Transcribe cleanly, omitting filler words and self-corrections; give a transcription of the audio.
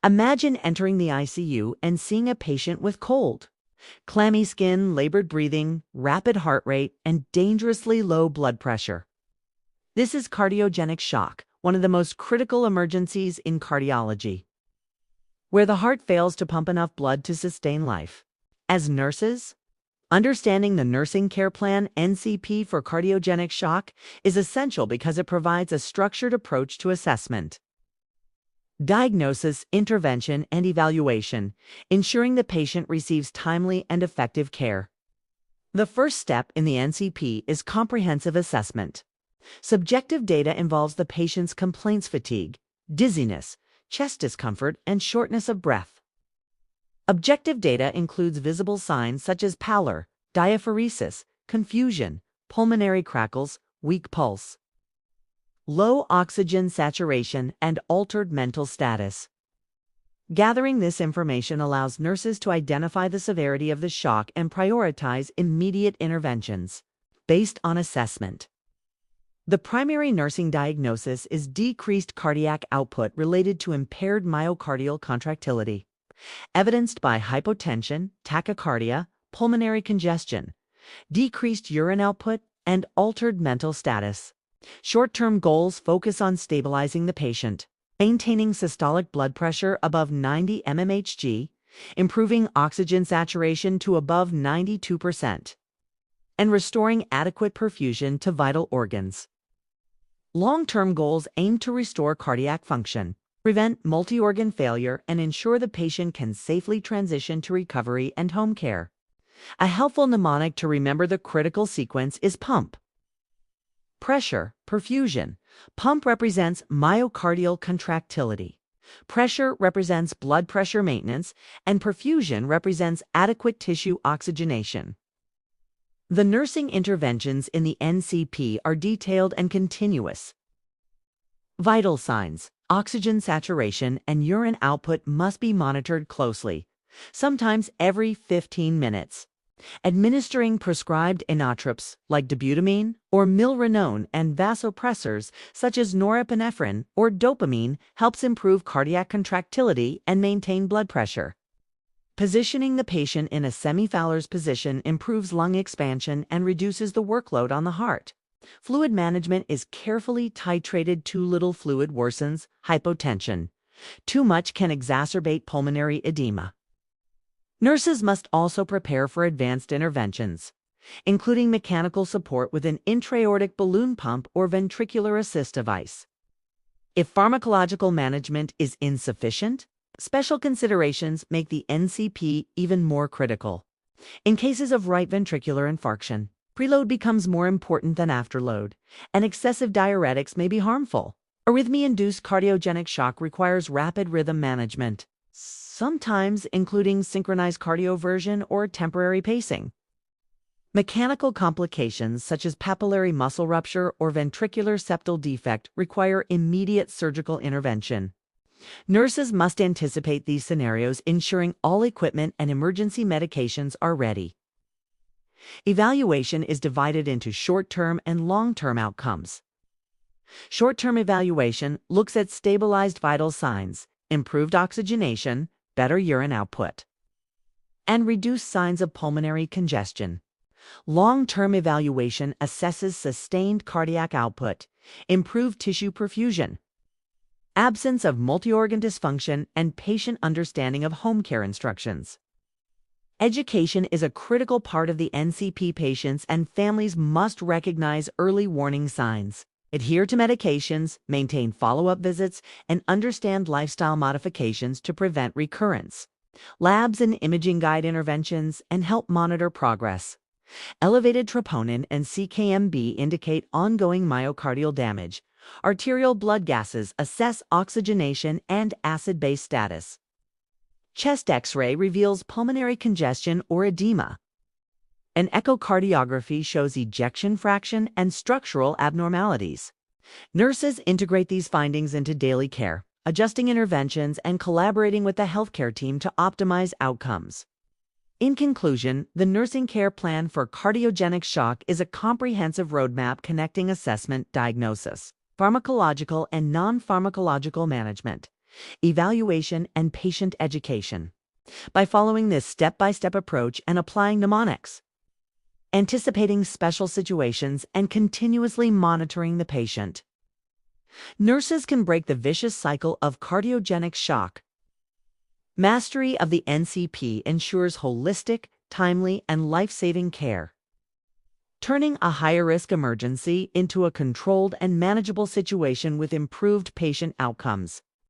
Imagine entering the ICU and seeing a patient with cold, clammy skin, labored breathing, rapid heart rate, and dangerously low blood pressure. This is cardiogenic shock, one of the most critical emergencies in cardiology, where the heart fails to pump enough blood to sustain life. As nurses, understanding the Nursing Care Plan (NCP) for cardiogenic shock is essential because it provides a structured approach to assessment, diagnosis, intervention, and evaluation, ensuring the patient receives timely and effective care. The first step in the NCP is comprehensive assessment. Subjective data involves the patient's complaints: fatigue, dizziness, chest discomfort, and shortness of breath. Objective data includes visible signs such as pallor, diaphoresis, confusion, pulmonary crackles, weak pulse, low oxygen saturation, and altered mental status. Gathering this information allows nurses to identify the severity of the shock and prioritize immediate interventions based on assessment. The primary nursing diagnosis is decreased cardiac output related to impaired myocardial contractility, evidenced by hypotension, tachycardia, pulmonary congestion, decreased urine output, and altered mental status. Short-term goals focus on stabilizing the patient, maintaining systolic blood pressure above 90 mmHg, improving oxygen saturation to above 92%, and restoring adequate perfusion to vital organs. Long-term goals aim to restore cardiac function, prevent multi-organ failure, and ensure the patient can safely transition to recovery and home care. A helpful mnemonic to remember the critical sequence is pump. Pressure, perfusion. Pump represents myocardial contractility. Pressure represents blood pressure maintenance, and perfusion represents adequate tissue oxygenation. The nursing interventions in the NCP are detailed and continuous. Vital signs, oxygen saturation, and urine output must be monitored closely, sometimes every 15 minutes. Administering prescribed inotropes like dobutamine or milrinone and vasopressors such as norepinephrine or dopamine helps improve cardiac contractility and maintain blood pressure. Positioning the patient in a semi-Fowler's position improves lung expansion and reduces the workload on the heart. Fluid management is carefully titrated. Too little fluid worsens hypotension. Too much can exacerbate pulmonary edema. Nurses must also prepare for advanced interventions, including mechanical support with an intra-aortic balloon pump or ventricular assist device. If pharmacological management is insufficient, special considerations make the NCP even more critical. In cases of right ventricular infarction, preload becomes more important than afterload, and excessive diuretics may be harmful. Arrhythmia-induced cardiogenic shock requires rapid rhythm management, sometimes including synchronized cardioversion or temporary pacing. Mechanical complications such as papillary muscle rupture or ventricular septal defect require immediate surgical intervention. Nurses must anticipate these scenarios, ensuring all equipment and emergency medications are ready. Evaluation is divided into short-term and long-term outcomes. Short-term evaluation looks at stabilized vital signs, improved oxygenation, better urine output, and reduced signs of pulmonary congestion. Long-term evaluation assesses sustained cardiac output, improved tissue perfusion, absence of multi-organ dysfunction, and patient understanding of home care instructions. Education is a critical part of the NCP. Patients and families must recognize early warning signs, adhere to medications, maintain follow-up visits, and understand lifestyle modifications to prevent recurrence. Labs and imaging guide interventions and help monitor progress. Elevated troponin and CKMB indicate ongoing myocardial damage. Arterial blood gases assess oxygenation and acid-base status. Chest X-ray reveals pulmonary congestion or edema. An echocardiography shows ejection fraction and structural abnormalities. Nurses integrate these findings into daily care, adjusting interventions and collaborating with the healthcare team to optimize outcomes. In conclusion, the Nursing Care Plan for Cardiogenic Shock is a comprehensive roadmap connecting assessment, diagnosis, pharmacological and non-pharmacological management. evaluation, and patient education. By following this step-by-step approach and applying mnemonics, anticipating special situations, and continuously monitoring the patient, nurses can break the vicious cycle of cardiogenic shock. Mastery of the NCP ensures holistic, timely, and life-saving care, turning a higher-risk emergency into a controlled and manageable situation with improved patient outcomes.